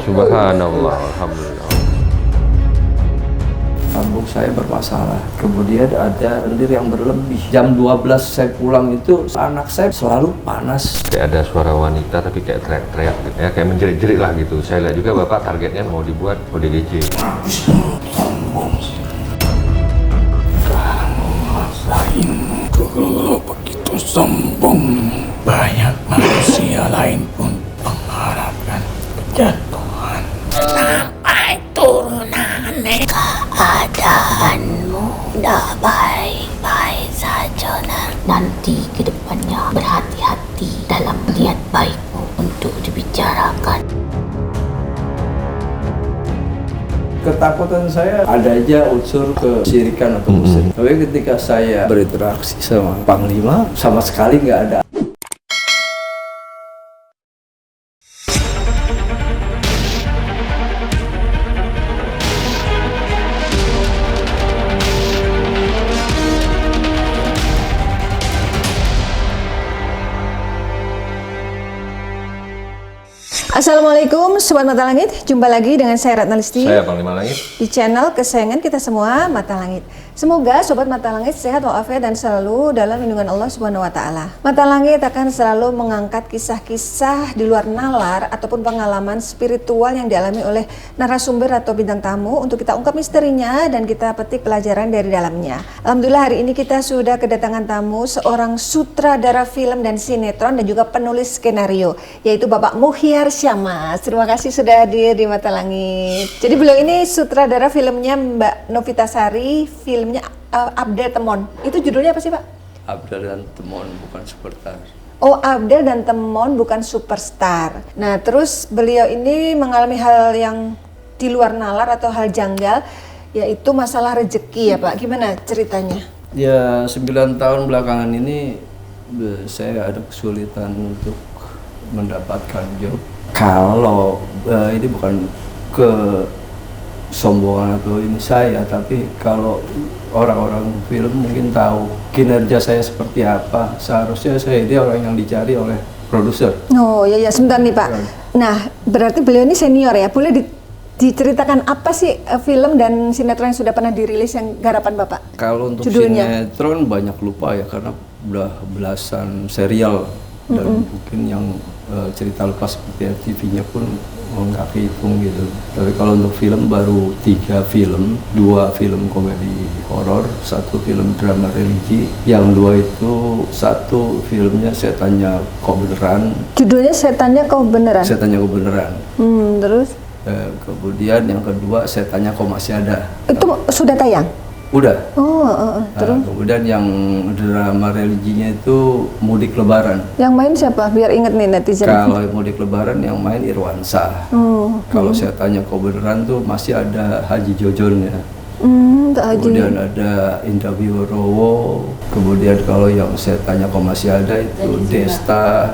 Subhanallah, alhamdulillah. Lambung saya bermasalah. Kemudian ada lendir yang berlebih. Jam 12 saya pulang itu anak saya selalu panas. Kayak ada suara wanita tapi kayak teriak-teriak gitu ya, kayak menjerit-jerit lah gitu. Saya lihat juga Bapak targetnya mau dibuat ODGJ. Sombong sih. Kamu ngapain? Kalau begitu sombong, banyak manusia lain pun mengharapkan kejatuhan. Sampai turunan keadaanmu udah baik-baik saja, nah. Nanti ke depannya berhati-hati dalam niat baikmu untuk dibicarakan. Ketakutan saya ada aja unsur kesyirikan atau musyrik. Tapi ketika saya berinteraksi sama Panglima, sama sekali nggak ada. Assalamualaikum Sobat Mata Langit, jumpa lagi dengan saya Ratna Listi. Saya Panglima Langit. Di channel kesayangan kita semua, Mata Langit. Semoga Sobat Mata Langit sehat walafiat dan selalu dalam lindungan Allah Subhanahu wa Ta'ala. Mata Langit akan selalu mengangkat kisah-kisah di luar nalar ataupun pengalaman spiritual yang dialami oleh narasumber atau bintang tamu untuk kita ungkap misterinya dan kita petik pelajaran dari dalamnya. Alhamdulillah hari ini kita sudah kedatangan tamu seorang sutradara film dan sinetron dan juga penulis skenario, yaitu Bapak Muhyar Syammas. Terima kasih sudah hadir di Mata Langit. Jadi beliau ini sutradara filmnya Mbak Novitasari, filmnya Abdel Temon. Itu judulnya apa sih Pak? Abdel dan Temon bukan superstar. Oh, Abdel dan Temon bukan superstar. Nah, terus beliau ini mengalami hal yang di luar nalar atau hal janggal, yaitu masalah rezeki ya Pak. Gimana ceritanya? Ya, 9 tahun belakangan ini saya ada kesulitan untuk mendapatkan job. Kalau ini bukan kesombongan atau ini saya, tapi kalau orang-orang film mungkin tahu kinerja saya seperti apa, seharusnya saya ini orang yang dicari oleh produser. Oh ya sebentar nih Pak. Nah berarti beliau ini senior ya, boleh diceritakan apa sih film dan sinetron yang sudah pernah dirilis yang garapan Bapak? Kalau untuk judulnya? Sinetron banyak lupa ya karena udah belasan serial dan mungkin yang cerita lepas seperti TV-nya pun nggak kehitung gitu. Tapi kalau untuk film baru 3 film, 2 film komedi horor, 1 film drama religi, yang 2 itu 1 filmnya Setannya Kok Beneran. Judulnya Setannya Kok Beneran? Setannya Kok Beneran. Terus? Kemudian yang kedua Setannya Kok Masih Ada. Itu sudah tayang? Udah. Terus? Kemudian yang drama religinya itu Mudik Lebaran. Yang main siapa? Biar inget nih netizen. Kalau Mudik Lebaran yang main Irwansyah. Kalau saya tanya Kok Beneran tuh masih ada Haji Jojonnya. Kemudian ada Indah Wirowo. Kemudian kalau yang saya tanya Kok Masih Ada itu Desta.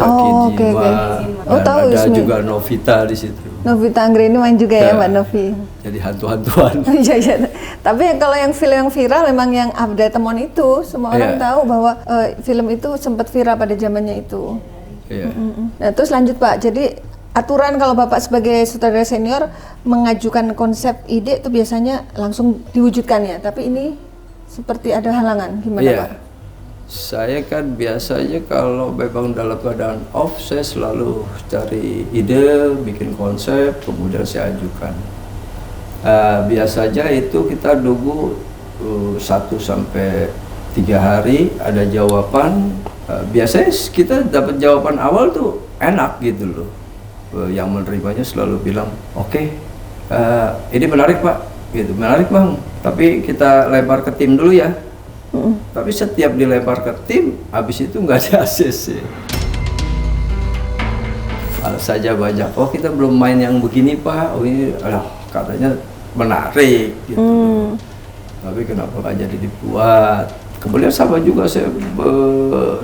Caki Jima. Dan tahu ada Ismi. juga Novita di situ. Novita Anggreni main juga ya Mbak Novi. Jadi hantu-hantuan. Iya. Tapi kalau yang film yang viral memang yang Abdel Temon itu, semua orang tahu bahwa film itu sempat viral pada zamannya itu. Iya. Nah terus lanjut Pak, jadi aturan kalau Bapak sebagai sutradara senior mengajukan konsep ide itu biasanya langsung diwujudkan ya, tapi ini seperti ada halangan, gimana Pak? Saya kan biasanya kalau memang dalam keadaan off, saya selalu cari ide, bikin konsep, kemudian saya ajukan. Biasanya itu kita nunggu 1 sampai 3 hari ada jawaban. Biasanya kita dapat jawaban awal tuh enak gitu loh. Yang menerimanya selalu bilang, oke, ini menarik Pak, gitu, menarik Bang. Tapi kita lempar ke tim dulu ya. Tapi setiap dilempar ke tim, habis itu nggak ada ACC. Kalau saja banyak, oh kita belum main yang begini Pak, oh ini katanya menarik gitu. Tapi kenapa nggak jadi dibuat? Kemudian sama juga saya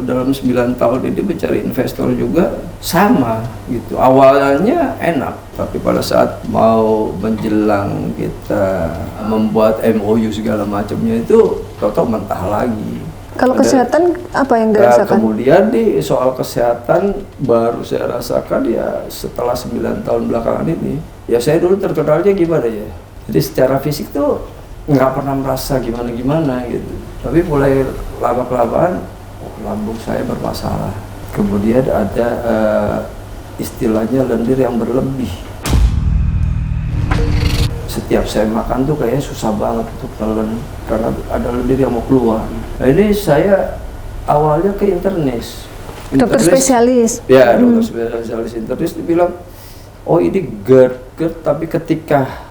dalam 9 tahun ini mencari investor juga sama gitu. Awalnya enak, tapi pada saat mau menjelang kita membuat MOU segala macamnya itu toto mentah lagi. Kalau Udah. kesehatan apa yang Nah, dirasakan? kemudian di soal kesehatan baru saya rasakan ya setelah 9 tahun belakangan ini. Ya saya dulu terkenalnya gimana ya. Jadi secara fisik tuh nggak pernah merasa gimana-gimana gitu. Tapi mulai lama-kelamaan lambung saya bermasalah. Kemudian ada istilahnya lendir yang berlebih. Setiap saya makan tuh kayaknya susah banget untuk nelen karena ada lendir yang mau keluar. Nah ini saya awalnya ke internis. Dokter spesialis. Ya, dokter spesialis internis dibilang, oh ini GERD, tapi ketika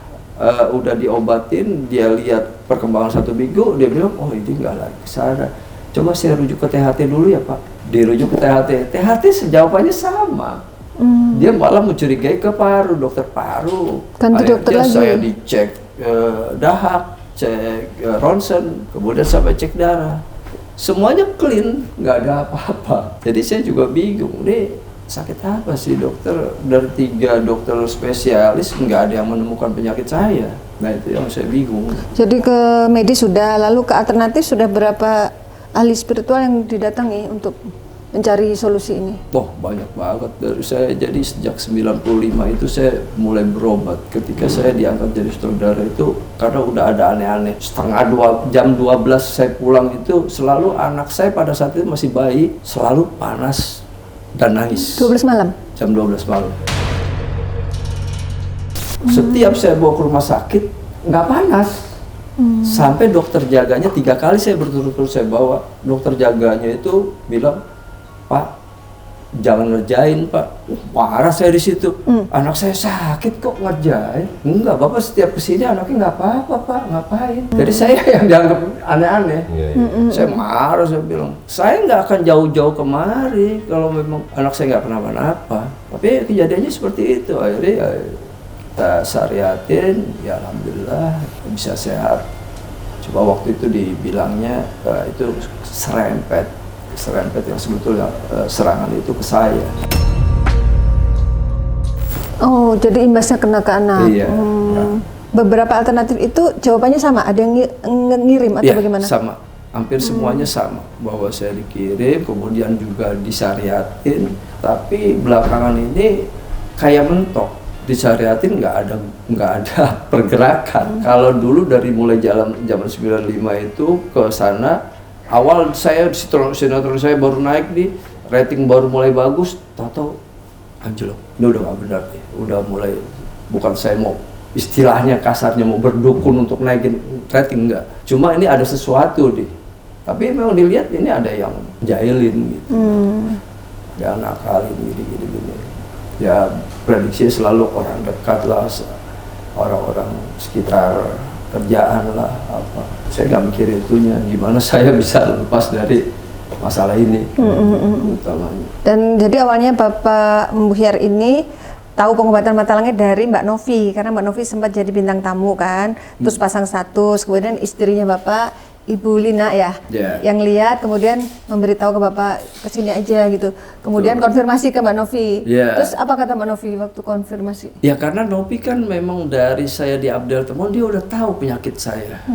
udah diobatin, dia lihat perkembangan 1 minggu, dia bilang, oh ini nggak lagi kesana. Coba saya rujuk ke THT dulu ya Pak. Dirujuk ke THT. THT jawabannya sama. Dia malah mencurigai ke paru, dokter paru. Ganti dokter Akhirnya lagi. saya dicek dahak, cek ronsen, kemudian sampai cek darah. Semuanya clean, nggak ada apa-apa. Jadi saya juga bingung, nih sakit apa sih dokter? Dari 3 dokter spesialis nggak ada yang menemukan penyakit saya. Nah itu yang saya bingung. Jadi ke medis sudah, lalu ke alternatif sudah berapa ahli spiritual yang didatangi untuk mencari solusi ini? Oh banyak banget. Dari saya jadi sejak 95 itu saya mulai berobat. Ketika saya diangkat jadi saudara itu karena udah ada aneh-aneh. Jam 12 saya pulang itu selalu anak saya pada saat itu masih bayi selalu panas dan nangis. 12 malam? Jam 12 malam. Setiap saya bawa ke rumah sakit nggak panas. Sampai dokter jaganya 3 kali saya berturut-turut saya bawa. Dokter jaganya itu bilang, Pak, jangan ngerjain Pak. Parah saya di situ. Anak saya sakit kok ngerjain. Enggak, Bapak setiap kesini anaknya nggak apa-apa Pak, ngapain? Jadi saya yang dianggap aneh-aneh. Saya marah, saya bilang, saya nggak akan jauh-jauh kemari kalau memang anak saya nggak kenapa-napa. Tapi kejadiannya seperti itu. Akhirnya ya, kita syariatin, ya alhamdulillah bisa sehat. Coba waktu itu dibilangnya itu serempet yang sebetulnya serangan itu ke saya. Oh, jadi imbasnya kena ke anak. Iya. Nah. Beberapa alternatif itu jawabannya sama, ada yang ngirim atau Ya, bagaimana? sama. Hampir semuanya sama. Bahwa saya dikirim, kemudian juga disyariatin. Tapi belakangan ini kayak mentok. Disyariatin nggak ada pergerakan. Kalau dulu dari mulai zaman 95 itu ke sana, awal saya sinetron saya baru naik nih, rating baru mulai bagus, tahu anjlok. Ini udah nggak benar nih, udah mulai bukan saya mau istilahnya kasarnya mau berdukun untuk naikin rating, enggak. Cuma ini ada sesuatu nih. Tapi memang dilihat ini ada yang jahilin gitu. Ya nakalin gini. Ya prediksi selalu orang dekat lah, orang-orang sekitar kerjaan lah apa. Saya nggak mikir itunya, gimana saya bisa lepas dari masalah ini utamanya. Dan jadi awalnya Bapak Mbuhyar ini tahu pengobatan mata langit dari Mbak Novi, karena Mbak Novi sempat jadi bintang tamu kan, terus pasang status, kemudian istrinya Bapak, Ibu Lina ya, yang lihat kemudian memberitahu ke Bapak kesini aja gitu, kemudian konfirmasi ke Mbak Novi. Terus apa kata Mbak Novi waktu konfirmasi? Ya karena Novi kan memang dari saya di Abdel Temon dia udah tahu penyakit saya,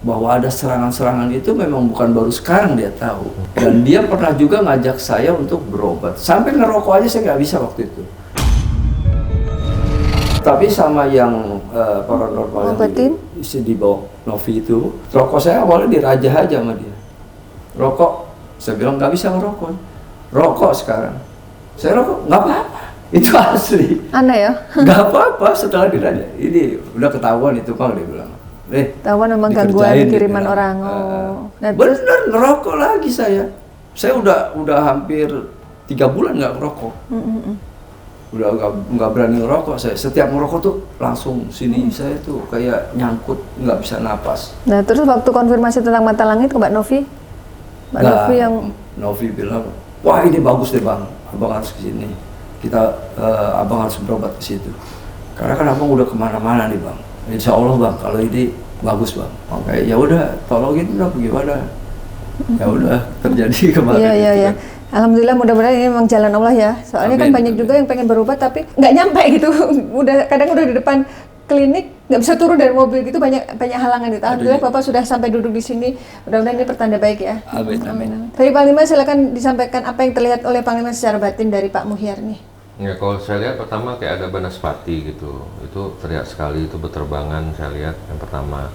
bahwa ada serangan-serangan itu memang bukan baru sekarang dia tahu, dan dia pernah juga ngajak saya untuk berobat, sampai ngerokok aja saya nggak bisa waktu itu. Tapi sama yang paranormal yang di bawah Novi itu, rokok saya awalnya diraja aja sama dia. Rokok, saya bilang nggak bisa ngerokok. Rokok sekarang, saya rokok nggak apa-apa, itu asli. Aneh ya? Nggak apa-apa setelah diraja. Ini udah ketahuan itu Kang, dia bilang. Tahuan memang gangguan kiriman orang. Nah, bener ngerokok lagi saya. Saya udah hampir 3 bulan nggak ngerokok. Udah nggak berani ngerokok saya. Setiap ngerokok tuh langsung sini saya tuh kayak nyangkut, nggak bisa napas. Nah terus waktu konfirmasi tentang mata langit ke Mbak Novi, Novi bilang, wah ini bagus deh Bang, Abang harus ke sini. Abang harus berobat ke situ. Karena kan Abang udah kemana-mana nih Bang. Insya Allah Bang, kalau ini bagus Bang. Oke, ya udah tolongin dong gimana. Ya udah terjadi kemarin. Iya. Alhamdulillah, mudah-mudahan ini memang jalan Allah ya. Soalnya kan banyak juga yang pengen berobat tapi nggak nyampe gitu. Kadang udah di depan klinik, nggak bisa turun dari mobil gitu, banyak halangan gitu. Alhamdulillah Bapak sudah sampai duduk di sini. Mudah-mudahan ini pertanda baik ya. Amin. Tapi Panglima silakan disampaikan apa yang terlihat oleh Panglima secara batin dari Pak Muhyar nih. Ya kalau saya lihat pertama kayak ada banaspati gitu, itu terlihat sekali, itu berterbangan saya lihat yang pertama.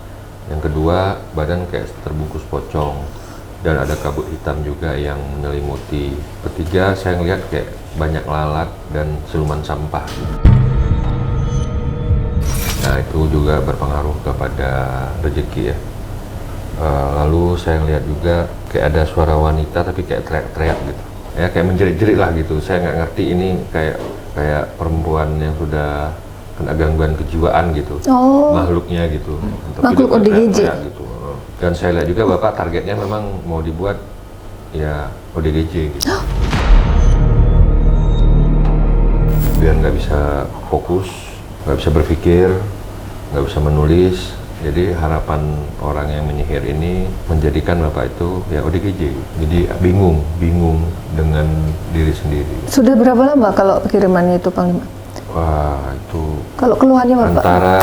Yang kedua badan kayak terbungkus pocong dan ada kabut hitam juga yang menyelimuti. Ketiga saya ngelihat kayak banyak lalat dan siluman sampah. Nah itu juga berpengaruh kepada rezeki ya. Lalu saya ngelihat juga kayak ada suara wanita tapi kayak teriak-teriak gitu. Ya kayak menjerit-jerit lah gitu. Saya nggak ngerti ini kayak perempuan yang sudah kena gangguan kejiwaan gitu, makhluknya gitu. Makhluk ODGJ. Gitu. Dan saya lihat juga Bapak targetnya memang mau dibuat ya ODGJ gitu. Biar nggak bisa fokus, nggak bisa berpikir, nggak bisa menulis. Jadi harapan orang yang menyihir ini menjadikan Bapak itu ya ODGJ. Jadi bingung dengan diri sendiri. Sudah berapa lama kalau kirimannya itu Panglima? Wah itu Kalau keluhannya Bapak? antara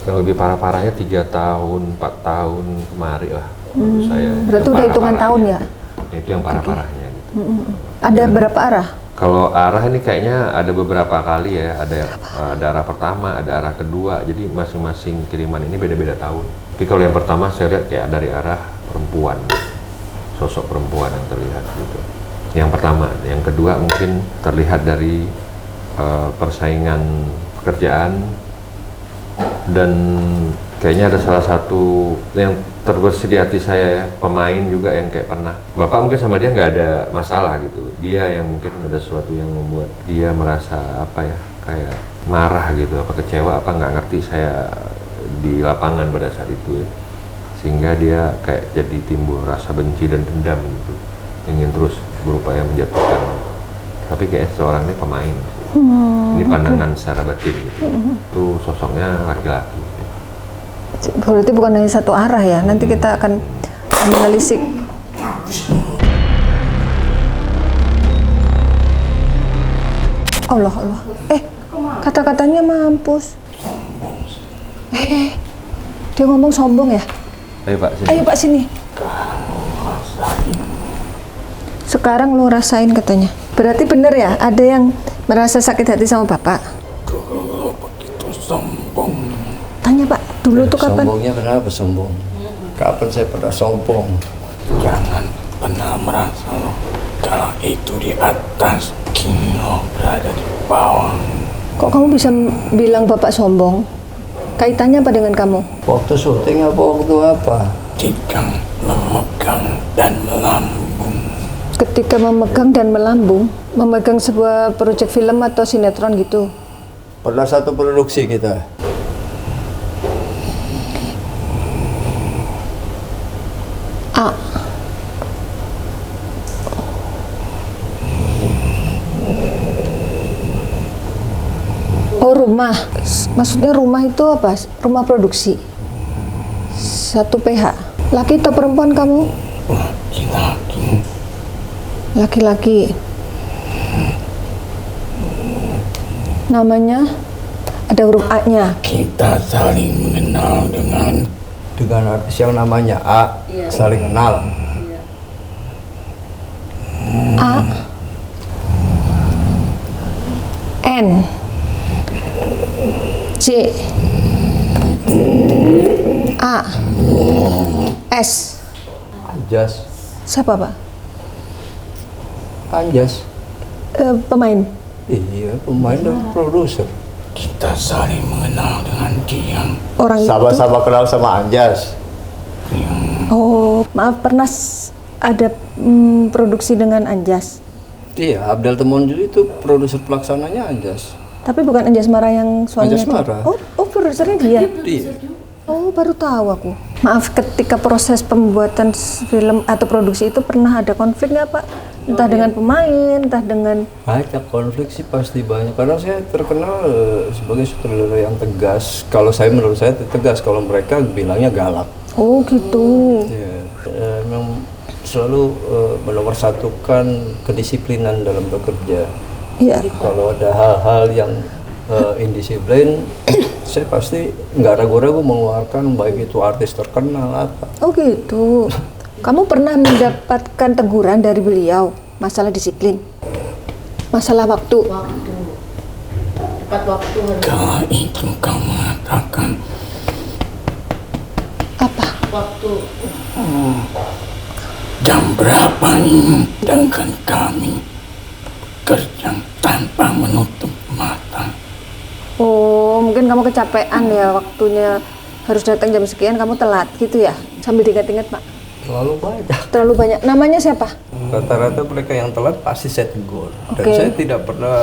yang lebih parah-parahnya 3 tahun, 4 tahun kemari lah menurut saya. Berarti udah hitungan tahun ya? Itu yang parah-parahnya gitu. Ada berapa arah? Kalau arah ini kayaknya ada beberapa kali ya, ada arah pertama, ada arah kedua, jadi masing-masing kiriman ini beda-beda tahun. Tapi kalau yang pertama saya lihat kayak dari arah perempuan, sosok perempuan yang terlihat gitu. Yang pertama, yang kedua mungkin terlihat dari persaingan pekerjaan dan kayaknya ada salah satu yang terbersih di hati saya ya, pemain juga yang kayak pernah Bapak mungkin sama dia nggak ada masalah gitu, dia yang mungkin ada sesuatu yang membuat dia merasa apa ya kayak marah gitu, apa kecewa apa nggak ngerti saya di lapangan pada saat itu ya, sehingga dia kayak jadi timbul rasa benci dan dendam gitu, ingin terus berupaya menjatuhkan, tapi kayak seorang ini pemain. Ini pandangan secara batin gitu. Itu sosoknya laki-laki. Berarti bukan hanya satu arah ya. Nanti kita akan menelisik. Allah. Kata-katanya mampus. Dia ngomong sombong ya? Ayo Pak, sini. Ayo Pak sini. Sekarang lu rasain katanya. Berarti bener ya, ada yang merasa sakit hati sama Bapak? Dulu begitu sombong. Tanya Pak, dulu tuh kapan? Sombongnya kenapa sombong? Kapan saya pernah sombong? Jangan pernah merasa lo kalau itu di atas, kini lo berada di bawah. Kok kamu bisa bilang Bapak sombong? Kaitannya apa dengan kamu? Waktu syuting apa waktu apa? Jika memegang dan melambung, Ketika memegang dan melambung, memegang sebuah proyek film atau sinetron gitu. Pernah satu produksi kita. A. Oh rumah, maksudnya rumah itu apa? Rumah produksi. 1 PH. Laki atau perempuan kamu? laki-laki. Laki-laki. Namanya ada huruf A-nya. Kita saling mengenal dengan Artis yang namanya A, saling kenal. A. N. C. A. S. Anjas. Siapa Pak? Anjas. Pemain. Iya, pemain dan produser. kita saling mengenal dengan dia. Orang itu. Sama-sama kenal sama Anjas. Oh, maaf pernah ada produksi dengan Anjas. Iya, Abdel Temonjuli itu produser pelaksananya Anjas. Tapi bukan Anjas Mara yang suaminya. Anjas Mara. Oh, produsernya dia. Iya. Oh, baru tahu aku. Maaf, ketika proses pembuatan film atau produksi itu pernah ada konflik nggak Pak? Entah dengan pemain, entah dengan... Banyak konflik sih pasti banyak. Karena saya terkenal sebagai sutradara yang tegas. Kalau saya menurut saya tegas, kalau mereka bilangnya galak. Oh gitu. Ya, memang selalu menomorsatukan kedisiplinan dalam bekerja. Iya. Kalau ada hal-hal yang indisiplin, saya pasti nggak ragu-ragu mengeluarkan baik itu artis terkenal apa. Oh gitu. Kamu pernah mendapatkan teguran dari beliau masalah disiplin, masalah waktu? Tepat waktu. Kalau itu kamu mengatakan Apa? Waktu. jam berapa ini, sedangkan kami kerja tanpa menutup mata. Oh, mungkin kamu kecapean ya, waktunya harus datang jam sekian, kamu telat gitu ya? Sambil diingat-ingat, Pak. Terlalu banyak. Terlalu banyak. Namanya siapa? Rata-rata mereka yang telat pasti saya tegur. Dan Oke. saya tidak pernah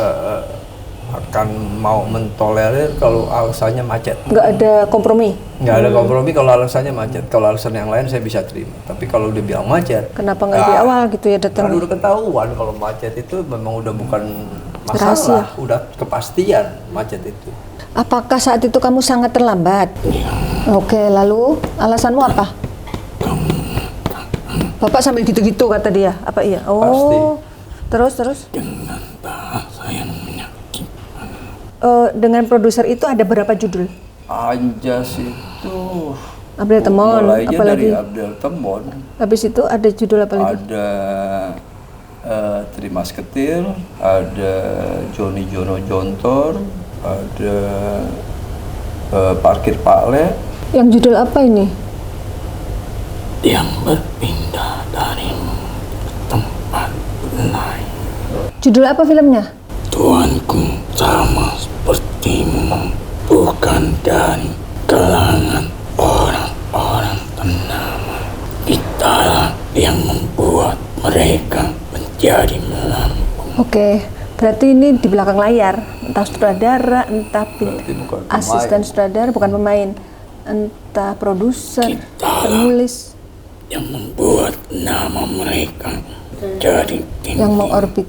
akan mau mentolerir kalau alasannya macet. Nggak ada kompromi. Nggak ada kompromi kalau alasannya macet. Kalau alasan yang lain saya bisa terima. Tapi kalau dia bilang macet, Kenapa nggak di awal gitu ya datang? kan udah ketahuan kalau macet itu memang udah bukan Rahasia. masalah, udah kepastian macet itu. Apakah saat itu kamu sangat terlambat? Oke, lalu alasanmu apa? Bapak sambil gitu-gitu kata dia. Apa iya? Oh. Pasti. Terus. Dengan bahasa yang menyakitkan. Dengan produser itu ada berapa judul? Anjas itu Abdel Temon, mulainya apalagi? dari Abdel Temon, Habis itu ada judul apa lagi? ada Trimas Ketir, ada Joni Jono Jontor, ada Parkir Pakle. Yang judul apa ini? Yang berpindah darimu ke tempat lain. Judul apa filmnya? Tuanku sama sepertimu, bukan dari kalangan orang-orang ternama. Kitalah yang membuat mereka menjadi melambung. Oke, berarti ini di belakang layar, entah sutradara, entah Berarti bukan pemain. asisten sutradara, bukan pemain, entah produser, penulis Yang membuat nama mereka jadi tinggi. yang mengorbit.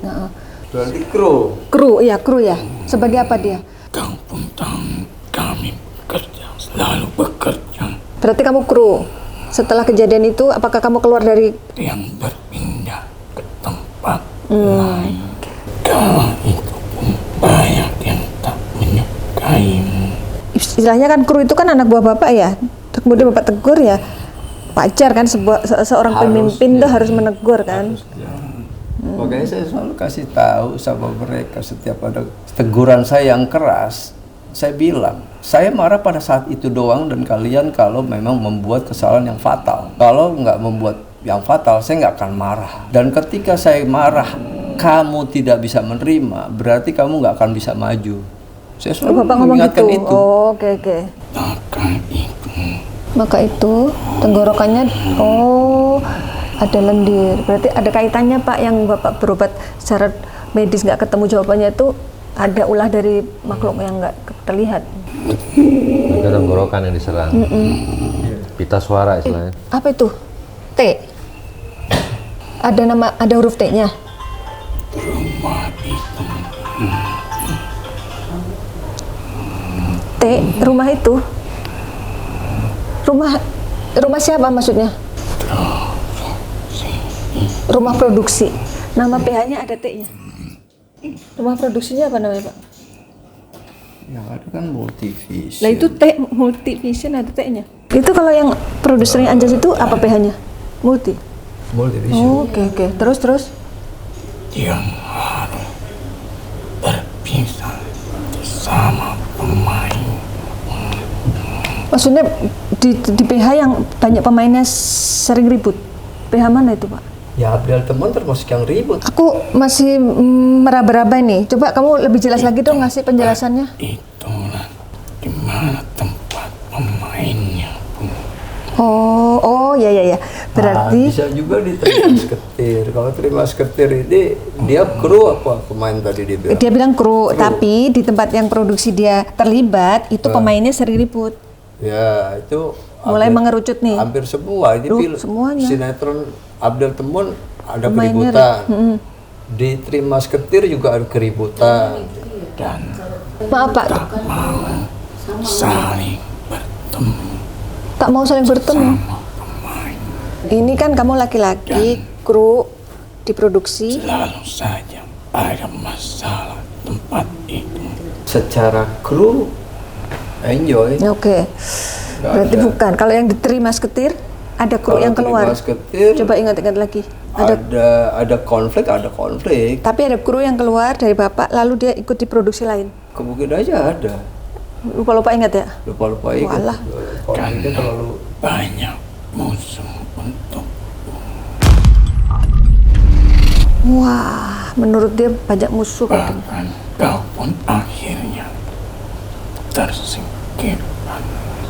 Berarti kru. Kru ya. Sebagai apa dia? Kau pun tahu kami bekerja, selalu bekerja. Berarti kamu kru. Setelah kejadian itu, apakah kamu keluar dari? Yang berpindah ke tempat lain. Kalau itu pun banyak yang tak menyukaimu. Istilahnya kan kru itu kan anak buah bapak ya. Terus kemudian bapak tegur ya. Wajar kan seorang pemimpin tuh harus menegur kan. Makanya saya selalu kasih tahu sama mereka setiap ada teguran saya yang keras, saya bilang, saya marah pada saat itu doang dan kalian kalau memang membuat kesalahan yang fatal. Kalau nggak membuat yang fatal, saya nggak akan marah. Dan ketika saya marah, kamu tidak bisa menerima, berarti kamu nggak akan bisa maju. Saya selalu Bapak ngomong mengingatkan gitu. itu. Oh, oke. Maka itu tenggorokannya ada lendir. Berarti ada kaitannya Pak yang Bapak berobat secara medis nggak ketemu jawabannya itu ada ulah dari makhluk yang nggak terlihat. Ada tenggorokan yang diserang. Pita suara istilahnya. Apa itu? T. Ada huruf T-nya. T, rumah itu. Rumah siapa maksudnya? Rumah produksi. Nama PH-nya ada T-nya. Rumah produksinya apa namanya, Pak? Yang ada kan multivision. Lah itu T multivision ada T-nya. Itu kalau yang produsernya Anjas itu apa PH-nya? Multi. Multivision. Oh, oke. Terus. Yang harus berpisah sama pemain. Maksudnya di PH yang banyak pemainnya sering ribut. PH mana itu, Pak? Ya Abdel Temon termasuk yang ribut. Aku masih meraba-raba nih. Coba kamu lebih jelas lagi dong ngasih penjelasannya. Itulah di mana tempat pemainnya pun. Oh, ya. Berarti bisa juga di Trimas Ketir. Kalau Trimas Ketir ini dia kru apa pemain tadi dia bilang? dia bilang kru, tapi di tempat yang produksi dia terlibat itu pemainnya sering ribut. Ya itu Mulai mengerucut nih. Hampir semua. Ini Duh, semuanya. sinetron Abdel Temon ada Pemainnya keributan. Di Trimas Ketir juga ada keributan. Dan Maaf Pak, saling bertemu tak mau saling bertemu. Ini kan kamu laki-laki, kru diproduksi. selalu saja ada masalah tempat itu. Secara kru enjoy. Oke. Nggak Berarti ada. bukan. Kalau yang di Teri Musketeer ada kru Kalau yang Three keluar. Musketeer, Coba ingat-ingat lagi. ada konflik. Tapi ada kru yang keluar dari Bapak lalu dia ikut di produksi lain. Kemungkinan aja ada. Lupa-lupa ingat ya? Lupa-lupa ingat. Walah. Konfliknya Karena terlalu. banyak musuh untuk Wah, menurut dia banyak musuh. bahkan kau pun akhirnya tersingkirkan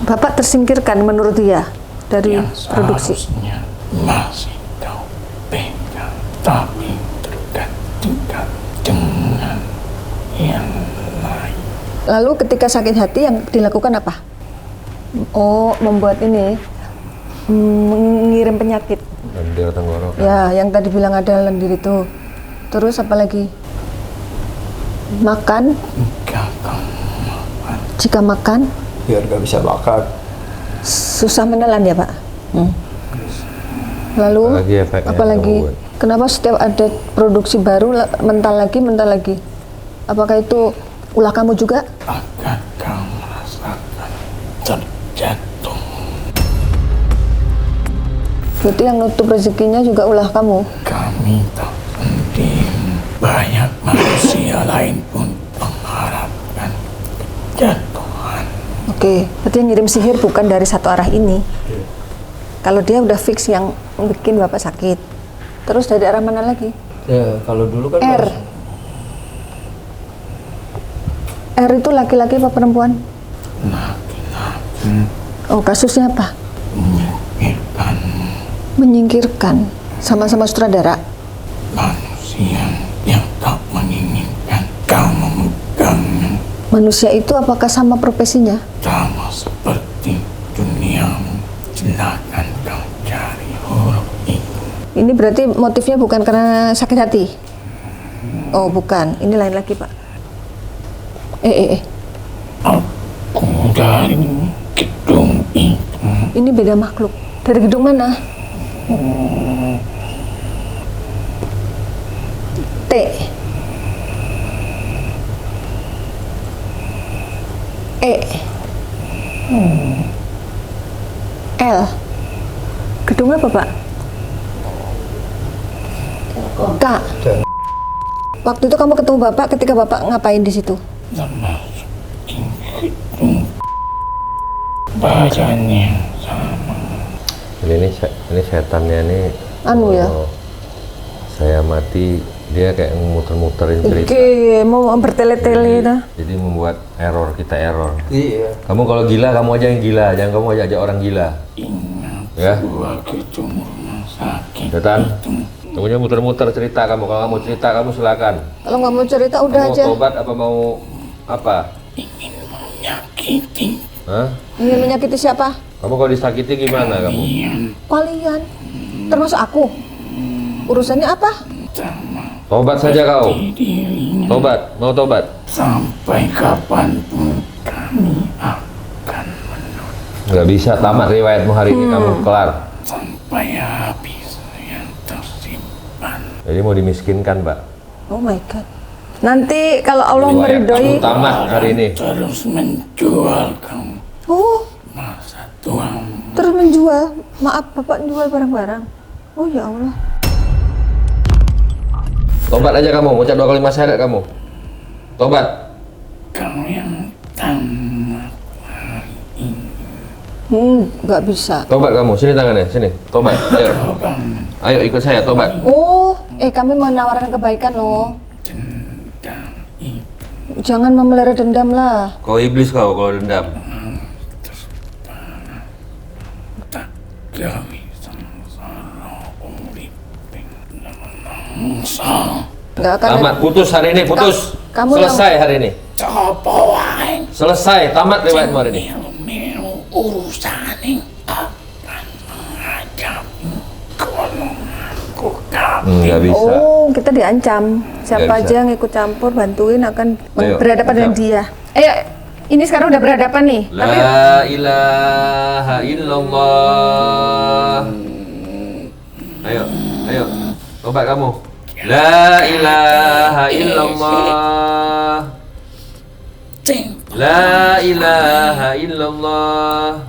Bapak tersingkirkan menurut dia dari yang produksi. seharusnya masih kau pegang, tapi tergantikan dengan yang lain. Lalu ketika sakit hati yang dilakukan apa? Oh, membuat ini mengirim penyakit. Lendir tenggorokan. Ya, yang tadi bilang ada lendir itu. Terus apa lagi? Makan. Jika kau makan, Jika makan Biar nggak bisa makan. susah menelan ya, Pak. Lalu Apalagi efeknya apalagi? kamu buat. Kenapa setiap ada produksi baru mental lagi? Apakah itu ulah kamu juga? agar kau merasakan terjatuh. Berarti yang nutup rezekinya juga ulah kamu. Kami tak sendiri, banyak manusia lain pun mengharapkan kejatuhan. Oke, berarti yang ngirim sihir bukan dari satu arah ini. Kalau dia udah fix yang bikin Bapak sakit. Terus dari arah mana lagi? Ya kalau dulu kan. R. R itu laki-laki apa perempuan? Laki-laki Oh, kasusnya apa? menyingkirkan Menyingkirkan. Sama-sama sutradara. manusia yang tak menginginkan kau memegangnya, Manusia itu apakah sama profesinya? sama seperti duniamu. Silakan kau cari huruf itu. Ini berarti motifnya bukan karena sakit hati? Oh, bukan. Ini lain lagi, Pak. Aku dari gedung itu. Ini beda makhluk. Dari gedung mana? T. E. L. Gedung apa, Pak? K. Waktu itu kamu ketemu Bapak ketika Bapak ngapain di situ? Termasuk di gedung badannya sama. Ini setannya nih. Anu ya. Saya mati, dia kayak muter-muterin cerita. Oke, mau bertele-tele dah. Jadi membuat kita error. Iya. Kamu kalau gila, kamu aja yang gila, jangan kamu ajak orang gila. Ingat Ya, gua gedung rumah sakit Setan. itu. Kamunya muter-muter cerita kamu. Kalau kamu cerita, kamu silakan. Kalau nggak mau cerita udah Kamu aja. tobat apa mau apa? Ingin menyakiti Hah? Ingin menyakiti siapa? Kamu kalau disakiti gimana kamu? Kalian. Termasuk aku. Urusannya apa? sama Tobat saja kau. dirinya. Tobat, mau tobat. Sampai kapanpun kami akan menuntut, Nggak bisa tamat riwayatmu hari ini, kamu kelar. sampai habis yang tersimpan. Jadi mau dimiskinkan, Pak. Oh my God. Nanti kalau Allah Riwayat meridhoi. kamu tamat hari ini. Terus menjual kamu Oh, masa tuamu. terus menjual. Maaf, Bapak jual barang-barang. Oh ya Allah. Tobat aja kamu, ucap 2 kalimat syahadat kamu. Tobat. Kau yang tamat. Nggak bisa. Tobat kamu, sini tangannya, sini. Tobat. Ayo. Ayo ikut saya, tobat. Oh, kami menawarkan kebaikan loh. Dendam itu Jangan memelihara dendam lah. Kau iblis kau kalau dendam. tak gawe sengsara urip ping menungsa. Nggak akan. Tamat, putus hari ini, putus. Kamu Selesai hari ini. Sapa wae Selesai, tamat riwayatmu hari ini. melu urusane akan menghadapi golonganku kabeh. Nggak bisa. Oh, kita diancam. Siapa Nggak bisa. aja yang ikut campur, bantuin akan Ayo, berhadapan dengan ucap. dia. Ayo, ini sekarang udah berhadapan nih. Tapi La ilaha illallah. Ayo, ayo. Tobat kamu. La ilaha illallah. La ilaha illallah.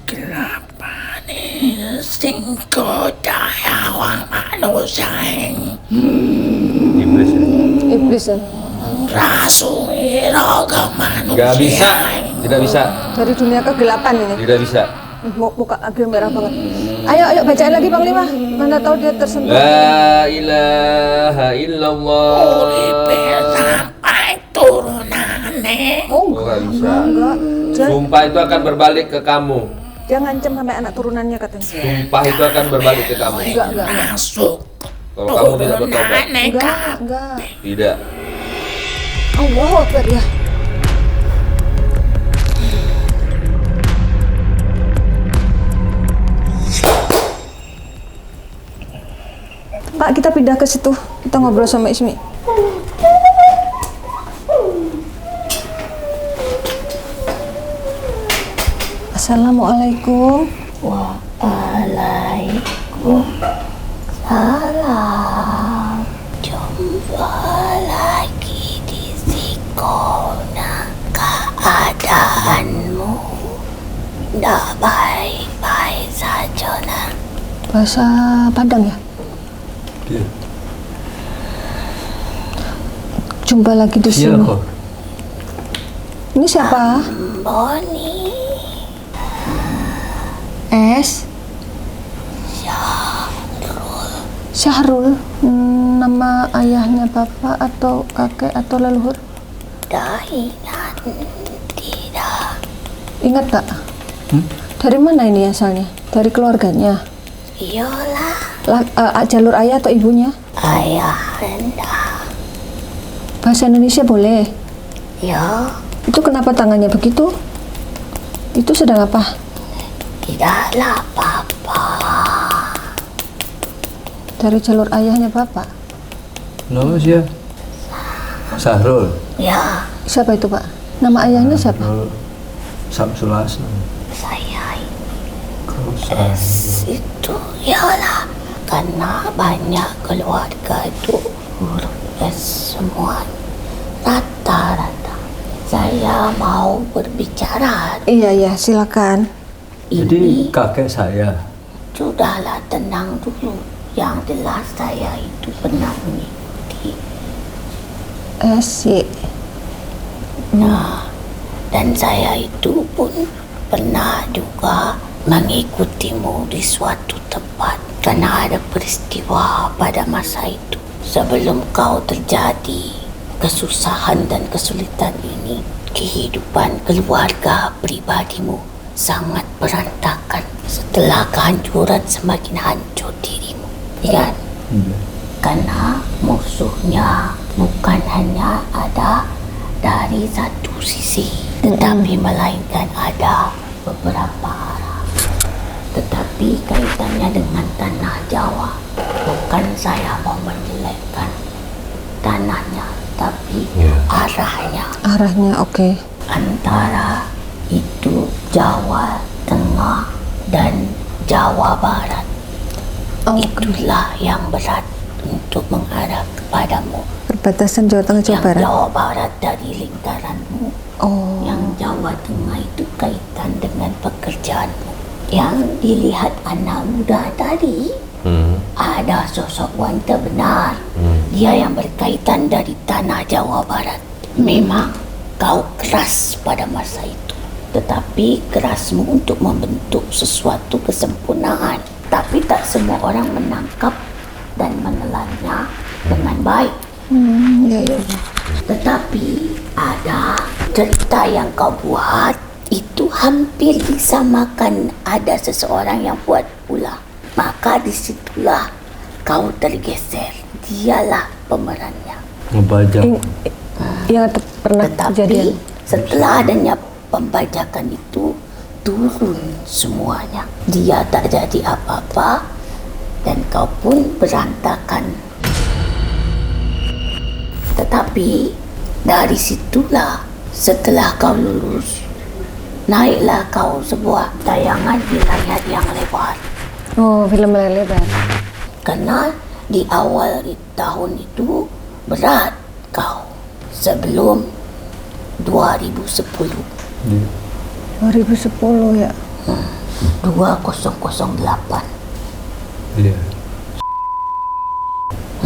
Kenapa nih singko daya wang manusia Iblis ya? Iblis ya. rasu iroga manusia. Gak bisa, tidak bisa, Dari dunia kegelapan ini. tidak bisa. Muka agil merah banget. Ayo bacain lagi Panglima. Mana tahu dia tersentuh. La ilaha illallah. Uripe sampai turunane. Oh, Gak bisa. enggak. Sumpah itu akan berbalik ke kamu. Dia ngancem sampai anak turunannya katanya. Sumpah itu akan berbalik ke kamu. Enggak. Masuk Kalau kamu tidak bertobat. Enggak. Tidak. Allahu Akbar ya. Pak, kita pindah ke situ. Kita ngobrol sama Ismi. Assalamualaikum. Waalaikumsalam. Jumpa lagi di Sikona. Keadaanmu dah baik-baik saja nak. Bahasa Padang ya? Jumpa lagi di sini. Ini siapa? Boni. S. Syahrul. Nama ayahnya bapak atau kakek atau leluhur? Dah ingat tidak? Ingat tak? Dari mana ini asalnya? Dari keluarganya? Iyalah Jalur ayah atau ibunya? ayah anda. Bahasa Indonesia boleh? Ya, Itu kenapa tangannya begitu? Itu sedang apa? tidaklah apa-apa. Dari jalur ayahnya bapak? Nama siapa? Sahrul. Ya, Siapa itu pak? Nama ayahnya siapa? Samsul Aslam. saya itu ialah karena banyak keluarga itu huruf S semua. Rata-rata. Saya mau berbicara. Iya, silakan. Jadi kakek saya. Sudahlah, tenang dulu. Yang jelas saya itu pernah mengikuti. Si. Nah, dan saya itu pun pernah juga mengikutimu di suatu tempat karena ada peristiwa pada masa itu. Sebelum kau terjadi kesusahan dan kesulitan ini, kehidupan keluarga pribadimu sangat berantakan. Setelah kehancuran semakin hancur dirimu. Ya, karena musuhnya bukan hanya ada dari satu sisi, tetapi melainkan ada beberapa arah. Tetapi kaitannya dengan tanah Jawa, bukan saya mau menjelekkan tanahnya, tapi arahnya. Arahnya oke. Antara itu Jawa Tengah dan Jawa Barat. Itulah yang berat untuk mengarah kepadamu. Perbatasan Jawa Tengah Jawa Yang Barat. Jawa Barat dari lingkaranmu. Oh. Yang Jawa Tengah itu kaitan dengan pekerjaanmu. Yang dilihat anak muda tadi, ada sosok wanita benar. Dia yang berkaitan dari tanah Jawa Barat. Memang kau keras pada masa itu, tetapi kerasmu untuk membentuk sesuatu kesempurnaan. Tapi tak semua orang menangkap dan menelannya dengan baik. Ya. Tetapi ada cerita yang kau buat itu hampir disamakan ada seseorang yang buat pula. Maka disitulah kau tergeser. Dialah pemerannya. Ngebajak. Yang pernah Tetapi kejadian. setelah adanya pembajakan itu turun semuanya. Dia tak jadi apa-apa dan kau pun berantakan. Tetapi dari situlah setelah kau lulus, naiklah kau sebuah tayangan di layar yang lebar. Oh, film layar lebar. Karena di awal tahun itu berat kau sebelum 2010. Iya. 2010 ya. 2008. Iya.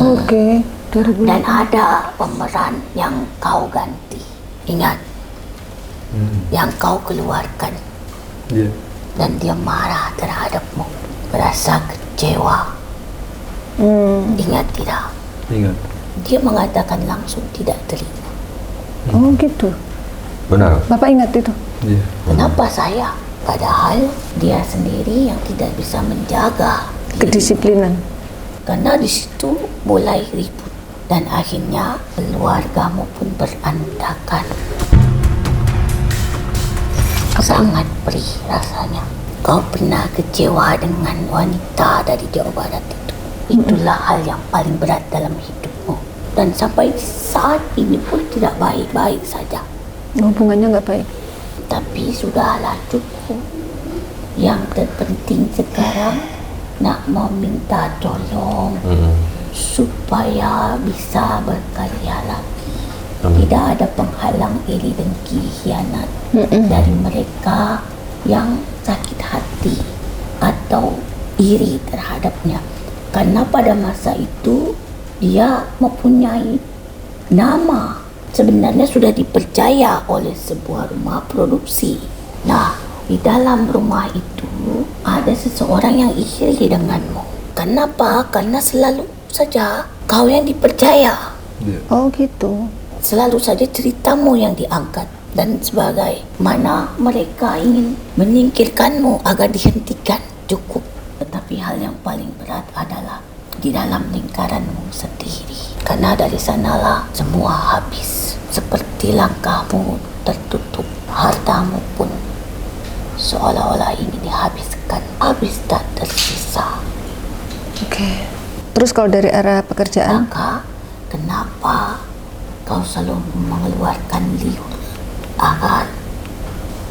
Oke. 2000. Dan ada pemeran yang kau ganti. Ingat, yang kau keluarkan. Iya. Dan dia marah terhadapmu, merasa kecewa. Ingat tidak? Ingat. Dia mengatakan langsung tidak terima. Oh gitu. Benar. Bapak ingat itu? Iya. Kenapa saya? Padahal dia sendiri yang tidak bisa menjaga diri. Kedisiplinan. Karena di situ mulai ribut dan akhirnya keluargamu pun berantakan. Sangat perih rasanya. Kau pernah kecewa dengan wanita dari Jawa Barat itu. Itulah hal yang paling berat dalam hidupmu. Dan sampai saat ini pun tidak baik-baik saja. Hubungannya nggak baik. Tapi sudahlah cukup. Yang terpenting sekarang nak meminta tolong supaya bisa berkarya lagi. Tidak ada penghalang iri dengki khianat dari mereka yang sakit hati atau iri terhadapnya. Karena pada masa itu dia mempunyai nama. Sebenarnya sudah dipercaya oleh sebuah rumah produksi. Nah, di dalam rumah itu ada seseorang yang iri denganmu. Kenapa? Karena selalu saja kau yang dipercaya. Iya. Oh gitu. Selalu saja ceritamu yang diangkat. Dan sebagai mana mereka ingin menyingkirkanmu agar dihentikan. Cukup. Tetapi hal yang paling berat adalah di dalam lingkaranmu sendiri. Karena dari sanalah semua habis. Seperti langkahmu tertutup. Hartamu pun seolah-olah ingin dihabiskan. Habis tak tersisa. Oke. Terus kalau dari arah pekerjaan? Maka kenapa kau selalu mengeluarkan liur agar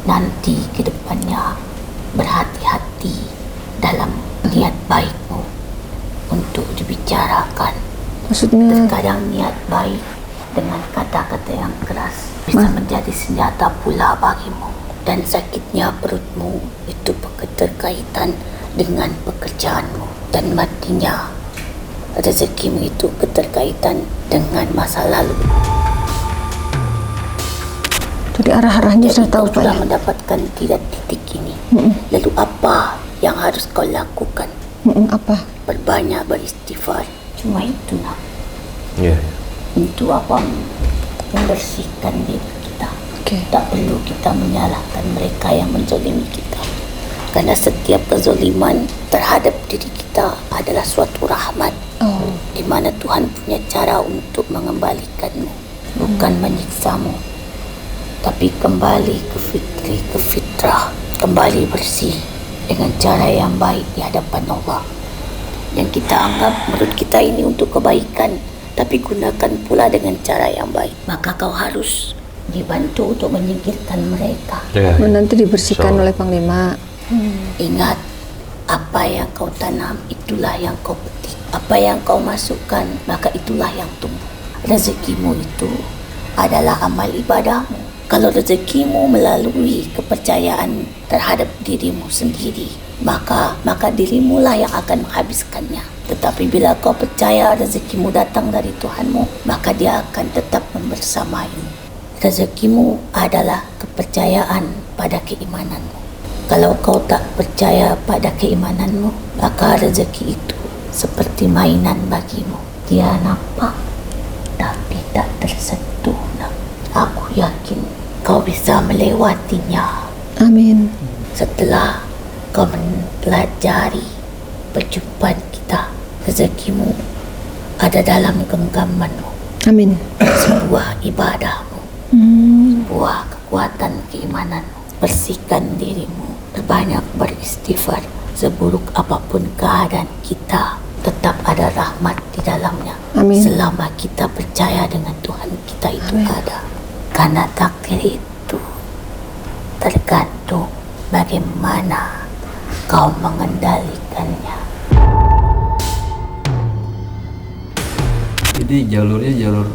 nanti ke depannya berhati-hati dalam niat baikmu untuk dibicarakan. Maksudnya? Terkadang niat baik dengan kata-kata yang keras bisa menjadi senjata pula bagimu. Dan sakitnya perutmu itu berkaitan dengan pekerjaanmu. Dan matinya rezekimu itu keterkaitan dengan masa lalu. Jadi arah-arahnya Jadi sudah tahu kau Pak sudah ya? mendapatkan titik ini. Lalu apa yang harus kau lakukan? Apa? Berbanyak beristighfar. Cuma itu nak. Iya. Untuk apa? Membersihkan diri kita. Oke. Tak perlu kita menyalahkan mereka yang menzolimi kita. Karena setiap kezoliman terhadap diri kita adalah suatu rahmat. Di mana Tuhan punya cara untuk mengembalikanmu. Bukan menyiksamu. Tapi kembali ke fitri, ke fitrah. Kembali bersih dengan cara yang baik di hadapan Allah. Yang kita anggap menurut kita ini untuk kebaikan. Tapi gunakan pula dengan cara yang baik. Maka kau harus dibantu untuk menyingkirkan mereka. Ya, Nanti dibersihkan So. oleh Panglima. Ingat, apa yang kau tanam, itulah yang kau petik. Apa yang kau masukkan, maka itulah yang tumbuh. Rezekimu itu adalah amal ibadahmu. Kalau rezekimu melalui kepercayaan terhadap dirimu sendiri, maka dirimu lah yang akan menghabiskannya. Tetapi bila kau percaya rezekimu datang dari Tuhanmu, maka dia akan tetap membersamaimu. Rezekimu adalah kepercayaan pada keimananmu. Kalau kau tak percaya pada keimananmu, maka rezeki itu seperti mainan bagimu. Dia nampak, tapi tak tersentuh. Aku yakin kau bisa melewatinya Amin. setelah kau mempelajari perjumpaan kita. Rezekimu ada dalam genggamanmu, Amin. sebuah ibadahmu, sebuah kekuatan keimananmu. Bersihkan dirimu, berbanyak beristighfar. Seburuk apapun keadaan kita, tetap ada rahmat di dalamnya. Amin. Selama kita percaya dengan Tuhan kita itu ada. Karena takdir itu tergantung bagaimana kau mengendalikannya. Jadi jalurnya jalur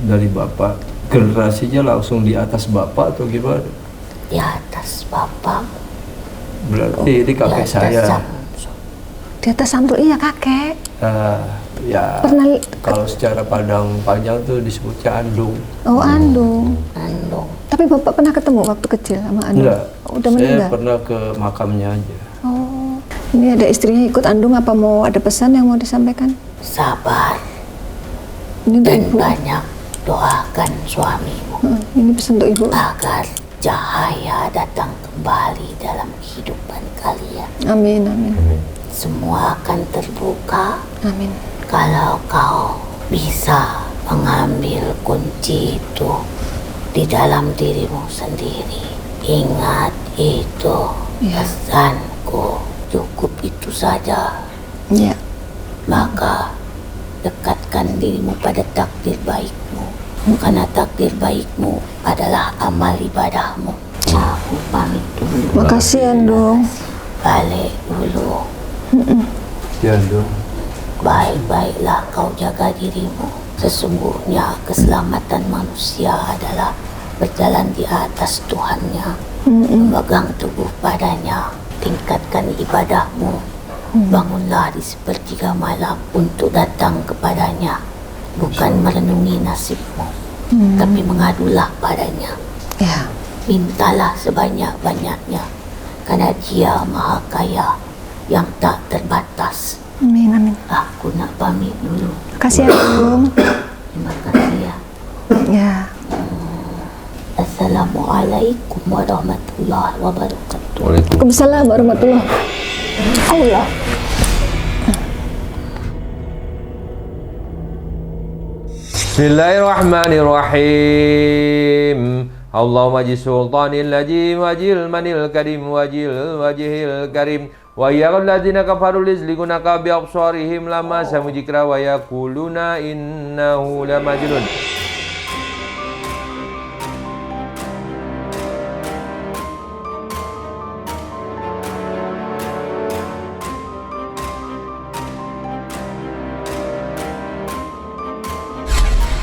dari Bapak generasinya langsung di atas bapak atau gimana? Di atas bapak. Berarti ini kakek saya. Di atas Samsul, iya kakek. Ya, Pernah kalau secara Padang panjang tuh disebutnya Andung. Oh, Andung. Andung. Tapi bapak pernah ketemu waktu kecil sama Andung? Enggak, Oh, udah saya meninggal? pernah ke makamnya aja. Oh, ini ada istrinya ikut Andung, apa mau ada pesan yang mau disampaikan? Sabar Ini untuk dan ibu. banyak doakan suamimu Ini pesan untuk ibu. agar cahaya datang kembali dalam kehidupan kalian. Amin, amin, Semua akan terbuka amin. kalau kau bisa mengambil kunci itu di dalam dirimu sendiri. Ingat itu pesanku, cukup itu saja. Ya, Maka dekatkan dirimu pada takdir baikmu, karena takdir baikmu adalah amal ibadahmu. Aku pamit dulu, makasih Andung. balik dulu. Ya, Andung. Baik-baiklah kau jaga dirimu. Sesungguhnya keselamatan manusia adalah berjalan di atas Tuhannya, memegang teguh padanya. Tingkatkan ibadahmu. Bangunlah di sepertiga malam untuk datang kepadanya, bukan merenungi nasibmu, tapi mengadulah padanya. Ya, Mintalah sebanyak-banyaknya, karena Dia Maha Kaya yang tak terbatas. amin, amin. Aku nak pamit dulu. Makasih Andung. Terima kasih ya. Ya, Assalamualaikum warahmatullahi wabarakatuh. Waalaikumsalam warahmatullahi Allah. Bismillahirrahmanirrahim. Allahumma ji sultanil lajim wajil manil karim wajil wajihil karim wa yaqul ladzina kafaru lizlikunaka bi absarihim lama samujikra wa yaquluna innahu lamajnun.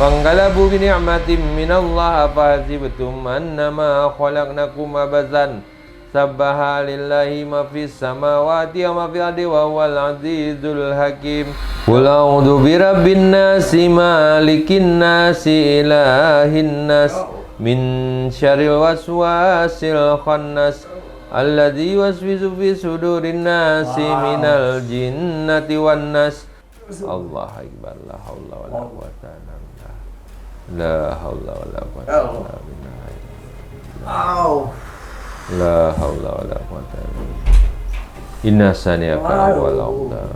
Fanqalabu bi ni'matin minallah fahasibtum annama khalaqnakum abathan sabbaha lillahi ma fis samawati wa ma fil ardi wa huwal azizul hakim. Qul a'udzu bi rabbin nasi malikin nasi ilahin nas min syarril waswasil khannas alladzi yuwaswisu fi sudurin nasi minal jinnati wan nas. Allah akbar, la haula wala quwwata illa billah. La haula wala quwwata illa billah. La haula wala quwwata illa billah. Inna saniyaka wal abdar.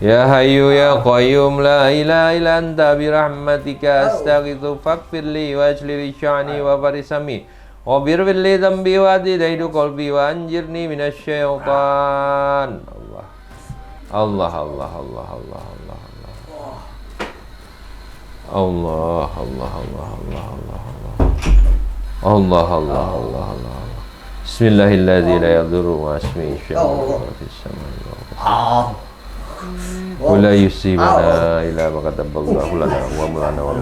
Ya hayyu ya qayyum la ilaha illa anta bi rahmatika astaghitsu faghfirli wa ajli sya'ni wa farisami wa birli dhanbi wa didaidu qalbi wa anjirni minasyaitan. Allah Allah Allah Allah Allah Allah Allah Allah Allah Allah Allah Allah Allah Allah. Bismillahilladzi la yadurru ma ismihi syai'un fis samawati wal ardi. Wa la yusibana illa ma kataballahu lana wa maulana wa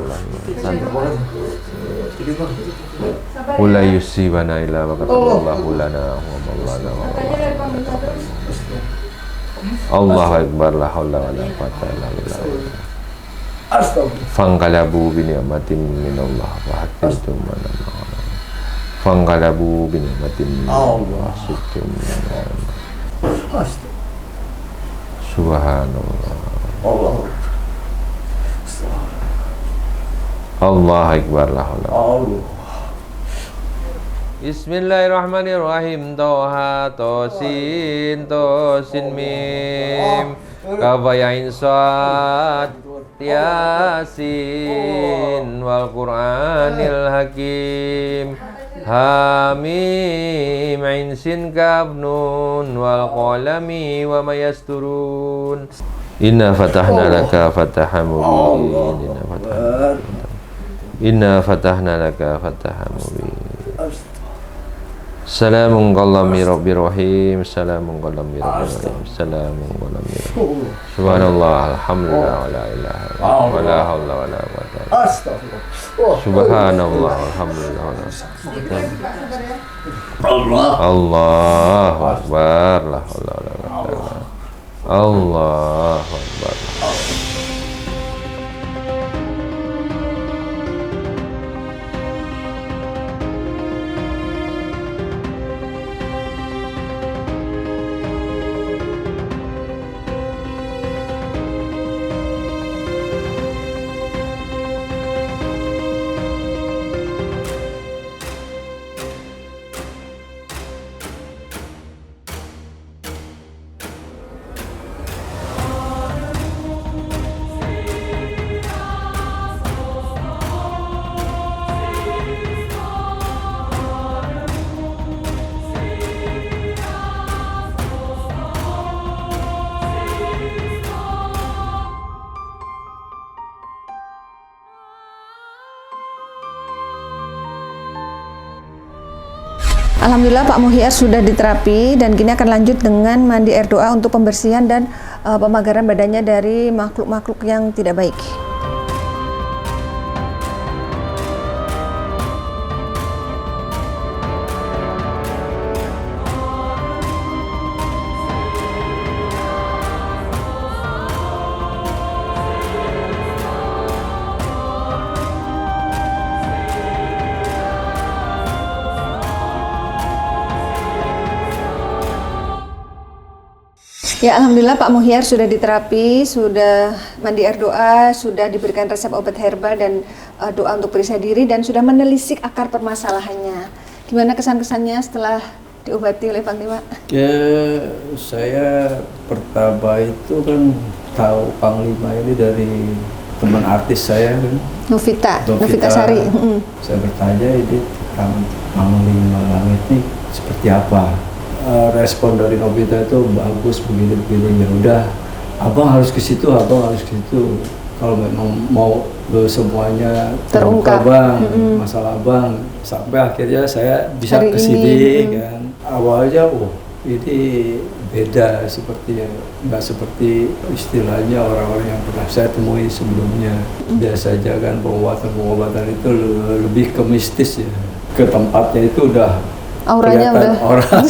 wa la yusibana illa ma kataballahu lana wa maulana wa Allahu akbar, la haula wala quwwata illa billah. Fanqalabu bi ni'matin minallah wa haqqtum man Fanqalabu bi ni'matin minallah wa haqqtum man Subhanallah. Allahu akbar, la haula. Bismillahirrahmanirrahim. Toha tosin tosin mim kafayain sad yasin wal qur'anil hakim hamim ain sin kaf nun wal qalami wa mayasturun. Inna fatahna laka fatahan mubin. Inna fatahna laka fatahan mubin. Salamun qallami rabbi rahim. Salamun qallami rabbi rahim. Salamun qallami rabbi. Subhanallah, alhamdulillah, wa la ilaha illallah, wa la haula wa la quwwata. Astagfirullah. Subhanallah, alhamdulillah, wa la Allah. Allahu akbar, la haula wa la quwwata. Allahu akbar. Alhamdulillah Pak Muhyar sudah diterapi dan kini akan lanjut dengan mandi air doa untuk pembersihan dan pemagaran badannya dari makhluk-makhluk yang tidak baik. Ya, alhamdulillah Pak Muhyar sudah diterapi, sudah mandi air doa, sudah diberikan resep obat herbal dan doa untuk periksa diri dan sudah menelisik akar permasalahannya. Gimana kesan-kesannya setelah diobati oleh Panglima? Ya, saya pertama itu kan tahu Panglima ini dari teman artis saya kan. Novita Sari. Saya bertanya ini Panglima Langit ini seperti apa? Respon dari Novita itu bagus begini-begini, ya udah abang harus ke situ, kalau memang mau semuanya terungkap bang, masalah bang, sampai akhirnya saya bisa ke sini kan. Awalnya ini beda, seperti nggak seperti istilahnya orang-orang yang pernah saya temui sebelumnya. Biasa aja kan pengobatan itu lebih ke mistis ya, ke tempatnya itu udah auranya udah orang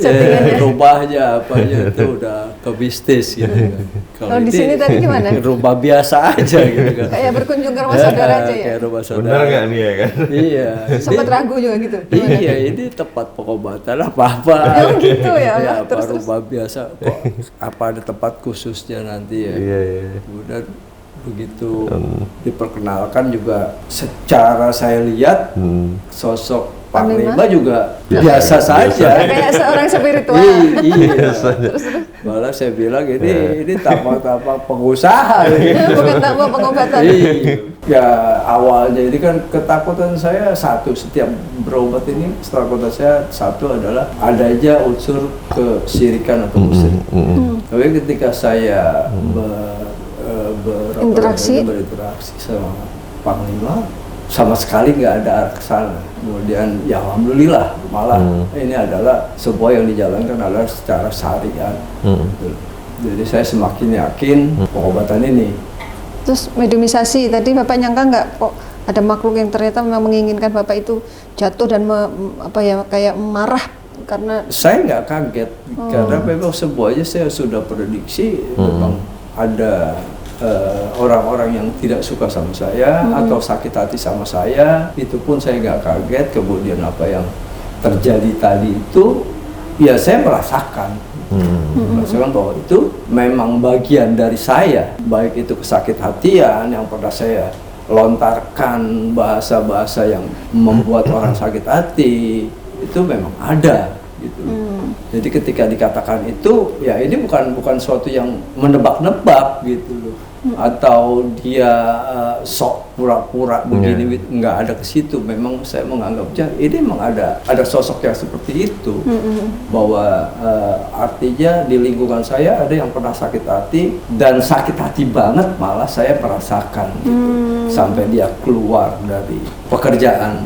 set rumahnya apanya itu udah ke mistis gitu kan. Kalau di sini tadi gimana? Rumah biasa aja gitu kan. Kayak berkunjung ke rumah saudara aja ya. Kayak rumah saudara. Benar nggak nih ya kan? Iya. Sempat ragu juga gitu. Iya, ini tempat pengobatan apa-apa. Oh gitu ya. Ya apa rumah biasa kok apa ada tempat khususnya nanti ya. Iya. Kemudian begitu diperkenalkan juga secara saya lihat sosok Panglima juga biasa saja. Kayak seorang spiritual. Iya. Malah saya bilang ini tapak-tapak pengusaha. Bukan tapak pengobatan. Ya awalnya ini kan ketakutan saya satu, setiap berobat ini ketakutan saya satu adalah adanya unsur kesirikan atau musyrik. Tapi ketika saya berinteraksi sama Panglima sama sekali nggak ada arah ke sana. Kemudian ya alhamdulillah malah ini adalah sebuah yang dijalankan adalah secara syariat. Jadi saya semakin yakin pengobatan ini. Terus mediumisasi tadi Bapak nyangka nggak kok ada makhluk yang ternyata memang menginginkan Bapak itu jatuh dan kayak marah karena saya nggak kaget karena memang semuanya saya sudah prediksi memang ada orang-orang yang tidak suka sama saya atau sakit hati sama saya, itu pun saya nggak kaget. Kemudian apa yang terjadi tadi itu ya saya merasakan bahwa itu memang bagian dari saya, baik itu kesakit hatian yang pernah saya lontarkan, bahasa-bahasa yang membuat orang sakit hati itu memang ada gitu. Jadi ketika dikatakan itu ya ini bukan suatu yang menebak-nebak gitu loh, atau dia sok pura-pura begini, nggak ada ke situ. Memang saya menganggapnya ini memang ada sosok yang seperti itu, bahwa artinya di lingkungan saya ada yang pernah sakit hati dan sakit hati banget, malah saya merasakan gitu, sampai dia keluar dari pekerjaan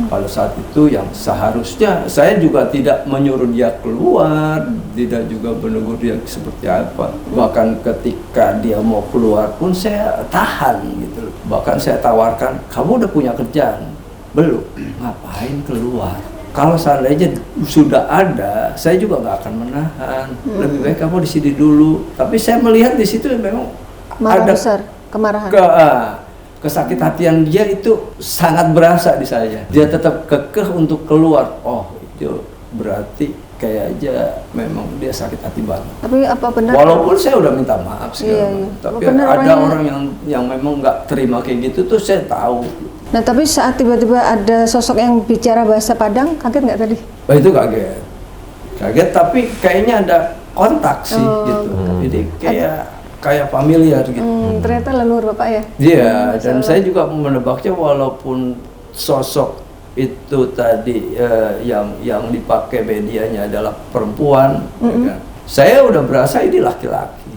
Pada saat itu yang seharusnya saya juga tidak menyuruh dia keluar, tidak juga menegur dia seperti apa. Bahkan ketika dia mau keluar pun saya tahan gitu. Bahkan saya tawarkan, kamu udah punya kerjaan? Belum. Ngapain keluar? Kalau seandainya sudah ada, saya juga nggak akan menahan. Lebih baik kamu di sini dulu. Tapi saya melihat di situ memang Marah ada besar, kemarahan. kesakit hatian dia itu sangat berasa di saya. Dia tetap kekeh untuk keluar. Oh, itu berarti kayaknya memang dia sakit hati banget. Tapi apa benar? Walaupun saya udah minta maaf segala macam. Tapi Benar ada orangnya. orang yang memang nggak terima kayak gitu tuh saya tahu. Nah, tapi saat tiba-tiba ada sosok yang bicara bahasa Padang, kaget nggak tadi? Oh, itu kaget. Kaget tapi kayaknya ada kontak sih gitu. Jadi kayak familiar gitu. Ternyata leluhur Bapak ya? Iya, dan saya juga menebaknya walaupun sosok itu tadi yang dipakai medianya adalah perempuan, ya kan? Saya udah berasa ini laki-laki.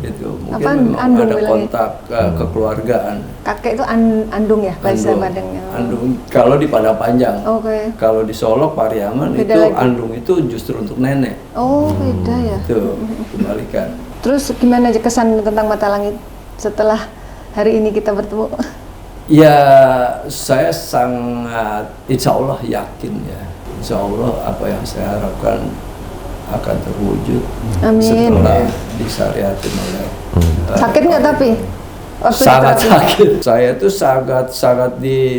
Itu mungkin Apa, memang andung ada bilangnya? kontak kekeluargaan. Kakek itu andung ya bahasa Padangnya. Andung kalau di Padang Panjang. Oke. Kalau di Solok Pariaman Beda itu lagi. andung itu justru untuk nenek. Oh, beda ya. Itu kembalikan. Terus gimana aja kesan tentang Mata Langit setelah hari ini kita bertemu? Ya, saya sangat insya Allah yakin ya. Insya Allah apa yang saya harapkan akan terwujud Amin. setelah disyariatin oleh Sakit nggak tapi? Waktu sangat diterapi? sakit. Saya itu sangat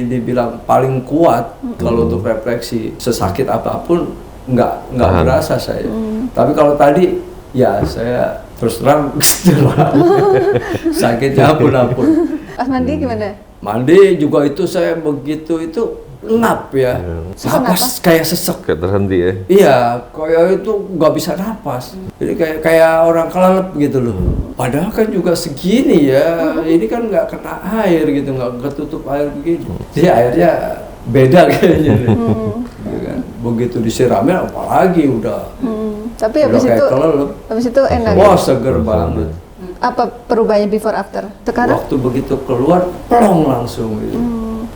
dibilang paling kuat kalau untuk refleksi. Sesakit apapun nggak berasa saya. Tapi kalau tadi ya saya terus terang sakitnya ampun. Pas mandi gimana? Mandi juga itu saya begitu itu ngap ya. Napas kayak sesek. Kayak terhenti ya. Iya, kayak itu nggak bisa napas. Jadi kayak orang kelelep gitu loh. Padahal kan juga segini ya. Ini kan nggak kena air gitu, nggak ketutup air begini. Jadi airnya beda kayaknya. Ya kan? Begitu disiramnya apalagi udah. Tapi Udah habis kayak itu, kelelep. habis itu enak. Wah, seger banget. Apa perubahannya before after? Sekarang? Waktu begitu keluar, plong langsung gitu.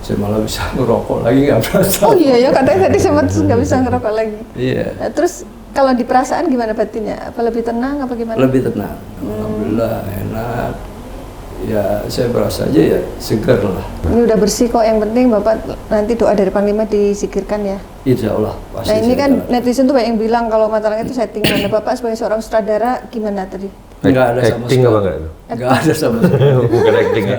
Saya malah bisa ngerokok lagi nggak berasa. Oh iya ya, katanya tadi sempat nggak bisa ngerokok lagi. Iya. Nah, terus kalau di perasaan gimana batinnya? Apa lebih tenang apa gimana? Lebih tenang. Alhamdulillah enak. Ya saya berasa aja ya seger lah. Ini udah bersih kok, yang penting Bapak nanti doa dari Panglima disikirkan ya. Insya Allah pasti. Nah ini saya kan jalan. netizen tuh banyak yang bilang kalau Mata Langit itu settingan. Nah, Bapak sebagai seorang sutradara gimana tadi? Nggak ada sama Acting sekali. apa enggak itu? Nggak ada sama sekali. Bukan acting ya.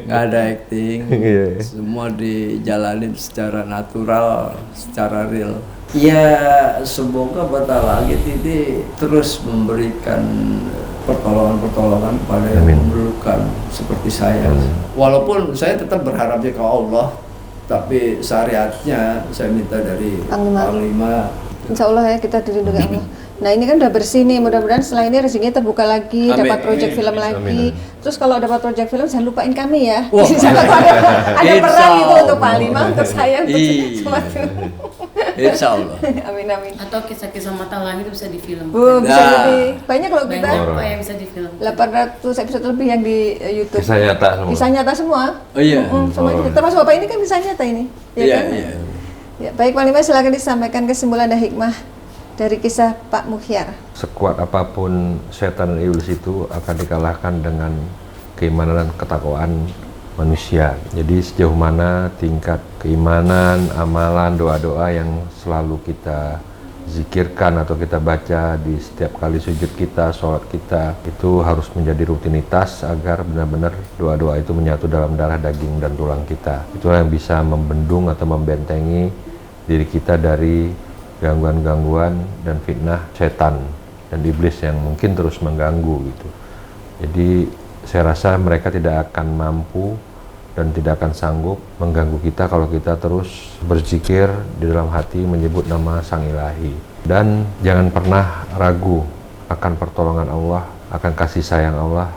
Nggak ada acting. Iya. Semua dijalanin secara natural, secara real. Ya semoga Mata Langit ini terus memberikan pertolongan-pertolongan kepada yang memerlukan seperti saya. Walaupun saya tetap berharapnya ke Allah, tapi syariatnya saya minta dari Panglima. Panglima. Insya Allah ya kita dilindungi Allah. Nah ini kan udah bersih nih, mudah-mudahan setelah ini rezekinya terbuka lagi, Amin. dapat proyek film lagi. Terus kalau dapat proyek film jangan lupain kami ya. Wah. Siapa tahu ada Insya peran gitu Allah. untuk Panglima, untuk saya, untuk Iya. sesuatu. Insya Allah. Amin amin. Atau kisah-kisah Mata Langit bisa difilm. Bisa Nah. lebih banyak loh kita. Banyak apa yang bisa difilm. 800 episode lebih yang di YouTube. Kisah nyata semua. Kisah nyata semua. Oh iya. Semua termasuk Bapak ini kan kisah nyata ini. Ya Iya, kan? iya. Ya, baik Panglima silakan disampaikan kesimpulan dan hikmah dari kisah Pak Mukhyar. Sekuat apapun setan dan iblis itu akan dikalahkan dengan keimanan dan ketakwaan manusia. Jadi sejauh mana tingkat keimanan, amalan, doa-doa yang selalu kita zikirkan atau kita baca di setiap kali sujud kita, sholat kita, itu harus menjadi rutinitas agar benar-benar doa-doa itu menyatu dalam darah, daging, dan tulang kita. Itulah yang bisa membendung atau membentengi diri kita dari gangguan-gangguan dan fitnah setan dan iblis yang mungkin terus mengganggu gitu. Jadi saya rasa mereka tidak akan mampu dan tidak akan sanggup mengganggu kita kalau kita terus berzikir di dalam hati menyebut nama Sang Ilahi. Dan jangan pernah ragu akan pertolongan Allah, akan kasih sayang Allah,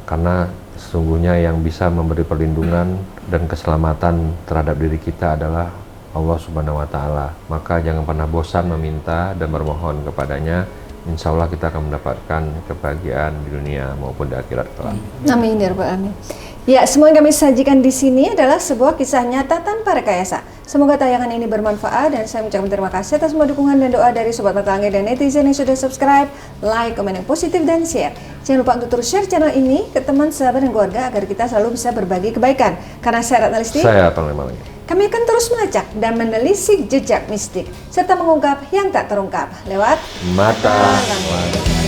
karena sesungguhnya yang bisa memberi perlindungan dan keselamatan terhadap diri kita adalah Allah Subhanahu wa Ta'ala. Maka jangan pernah bosan meminta dan bermohon kepadanya. Insya Allah kita akan mendapatkan kebahagiaan di dunia maupun di akhirat kelak. Amin ya rabbal alamin. Ya, semua yang kami sajikan di sini adalah sebuah kisah nyata tanpa rekayasa. Semoga tayangan ini bermanfaat dan saya mengucapkan terima kasih atas semua dukungan dan doa dari Sobat Mata Langit dan netizen yang sudah subscribe, like, komen yang positif, dan share. Jangan lupa untuk terus share channel ini ke teman, sahabat, dan keluarga agar kita selalu bisa berbagi kebaikan. Karena saya Ratna Listi, Saya Panglima Langit. kami akan terus melacak dan menelisik jejak mistik serta mengungkap yang tak terungkap lewat Mata Langit.